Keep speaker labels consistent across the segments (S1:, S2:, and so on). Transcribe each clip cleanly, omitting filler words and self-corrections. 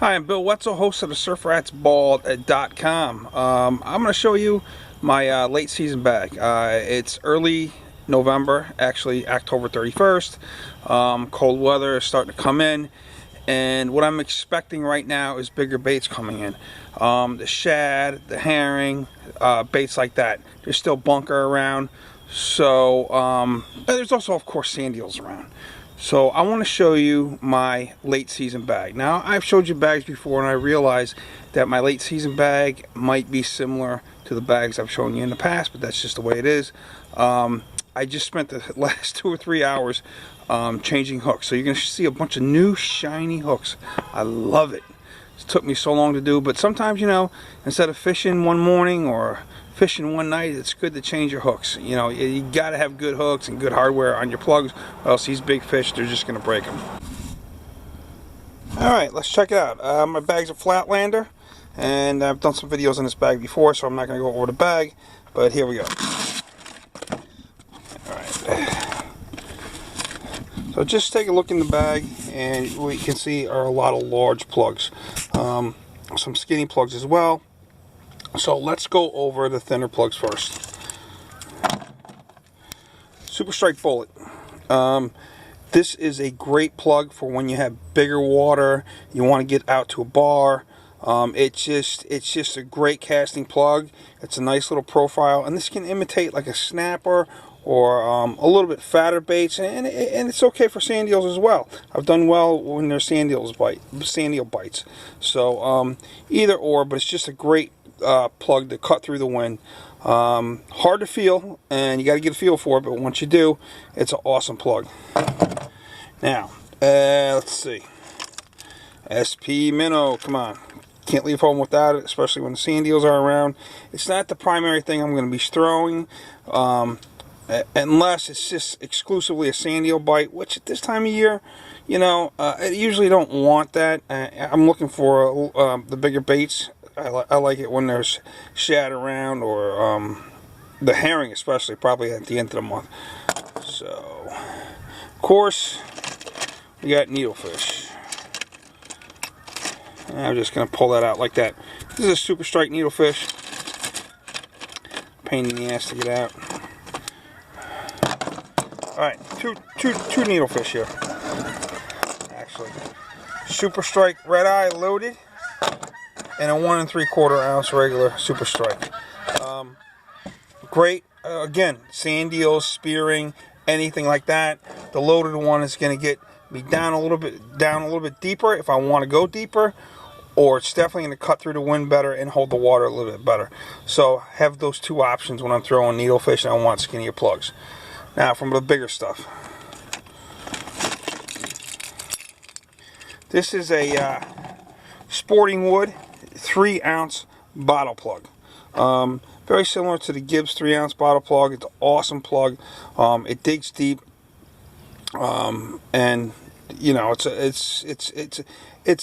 S1: Hi, I'm Bill Wetzel, host of the SurfRatsBall.com. I'm going to show you my late season bag. It's early November, actually October 31st. Cold weather is starting to come in, and what I'm expecting right now is bigger baits coming in. The shad, the herring, baits like that. There's still bunker around, so there's also, of course, sand eels around. So I want to show you my late season bag. Now, I've showed you bags before, and I realize that my late season bag might be similar to the bags I've shown you in the past, but that's just the way it is. I just spent the last 2 or 3 hours changing hooks. So you're going to see a bunch of new shiny hooks. I love it. It took me so long to do, but sometimes, you know, instead of fishing one morning or fishing one night, it's good to change your hooks. You know, you got to have good hooks and good hardware on your plugs, or else these big fish, they're just going to break them. Alright, let's check it out. My bag's a Flatlander, and I've done some videos on this bag before, so I'm not going to go over the bag, but here we go. Alright. So just take a look in the bag, and what you can see are a lot of large plugs. Some skinny plugs as well. So let's go over the thinner plugs first. Super Strike Bullet. This is a great plug for when you have bigger water, you want to get out to a bar. It's just a great casting plug. It's a nice little profile, and this can imitate like a snapper or a little bit fatter baits, and it's okay for sand eels as well. I've done well when there's sand eel bites. So either or, but it's just a great plug to cut through the wind. Hard to feel, and you got to get a feel for it, but once you do, it's an awesome plug. Now, let's see. SP Minnow, come on. Can't leave home without it, especially when the sand eels are around. It's not the primary thing I'm going to be throwing, unless it's just exclusively a sand eel bite, which at this time of year, you know, I usually don't want that. I'm looking for the bigger baits. I like it when there's shad around, or the herring especially, probably at the end of the month. So, of course, we got needlefish. I'm just going to pull that out like that. This is a Super Strike needlefish. Pain in the ass to get out. Alright, two needlefish here. Actually, Super Strike Red Eye loaded, and a 1 3/4 ounce regular Super Strike. Great, again, sand eels, spearing, anything like that. The loaded one is going to get me down a little bit deeper if I want to go deeper, or it's definitely going to cut through the wind better and hold the water a little bit better. So have those two options when I'm throwing needlefish and I want skinnier plugs. Now from the bigger stuff. This is a Sporting Wood 3 ounce bottle plug. Very similar to the Gibbs 3 ounce bottle plug. It's an awesome plug. It digs deep, and you know, it's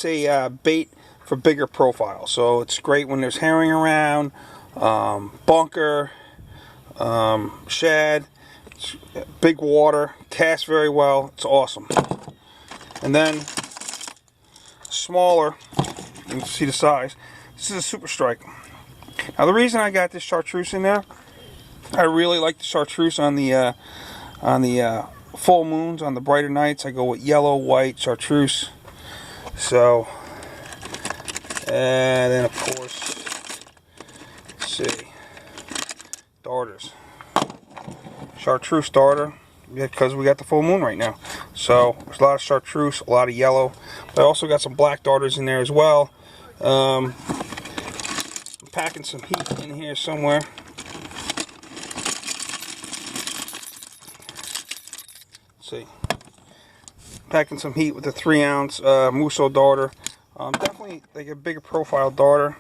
S1: a bait for bigger profile. So it's great when there's herring around, bunker, shad, big water, casts very well. It's awesome. And then smaller, you can see the size. This is a Super Strike. Now the reason I got this chartreuse in there, I really like the chartreuse on the full moons. On the brighter nights, I go with yellow, white, chartreuse. So, and then of course, let's see, darters. Chartreuse darter, because we got the full moon right now. So there's a lot of chartreuse, a lot of yellow. But I also got some black darters in there as well. I'm packing some heat in here somewhere. Let's see. Packing some heat with the 3 ounce Musso darter. Definitely like a bigger profile darter.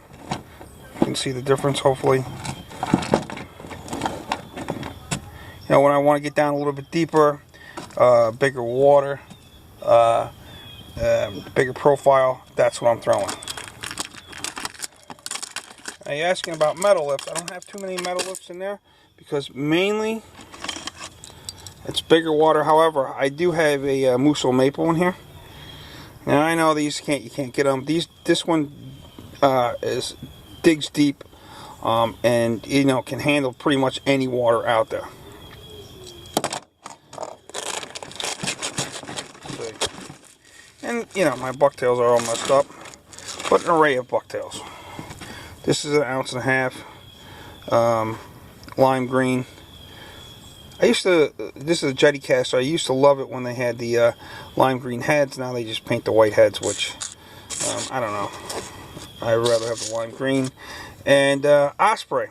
S1: You can see the difference, hopefully. You know, when I want to get down a little bit deeper, bigger water, bigger profile, that's what I'm throwing. Now you're asking about metal lips. I don't have too many metal lips in there because mainly it's bigger water. However, I do have a Musso maple in here. Now I know these you can't get them. This one digs deep, and you know, can handle pretty much any water out there. And you know, my bucktails are all messed up, but an array of bucktails. This is 1.5 ounces, lime green. This is a jetty caster. I used to love it when they had the lime green heads. Now they just paint the white heads, which I don't know. I'd rather have the lime green. And Osprey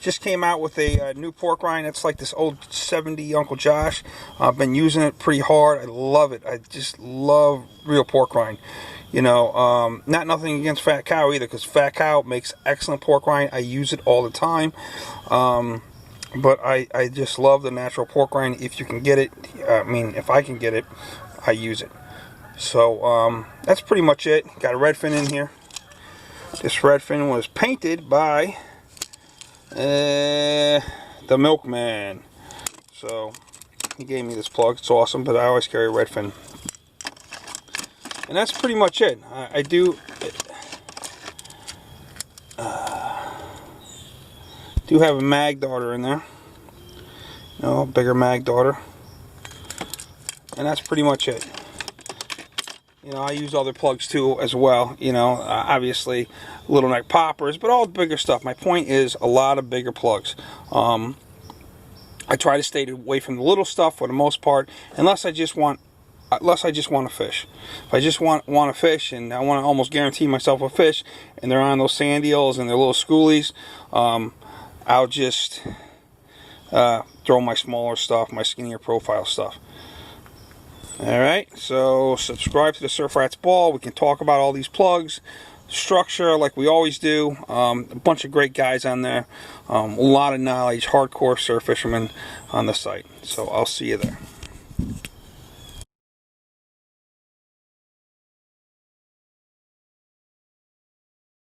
S1: just came out with a new pork rind. It's like this old 70 Uncle Josh. I've been using it pretty hard. I love it. I just love real pork rind. You know, nothing against Fat Cow either, because Fat Cow makes excellent pork rind. I use it all the time. But I just love the natural pork rind. If you can get it, I mean, if I can get it, I use it. So that's pretty much it. Got a redfin in here. This redfin was painted by the milkman. So he gave me this plug. It's awesome, but I always carry a redfin. And that's pretty much it. I do have a mag daughter in there. You know, a bigger mag daughter. And that's pretty much it. You know, I use other plugs too as well. You know, obviously little neck poppers, but all the bigger stuff. My point is a lot of bigger plugs. I try to stay away from the little stuff for the most part, unless I just want to fish. If I just want to fish, and I want to almost guarantee myself a fish, and they're on those sand eels and their little schoolies, I'll just throw my smaller stuff, my skinnier profile stuff. Alright, so subscribe to the Surf Rats Ball. We can talk about all these plugs, structure like we always do. A bunch of great guys on there. A lot of knowledge, hardcore surf fishermen on the site. So I'll see you there.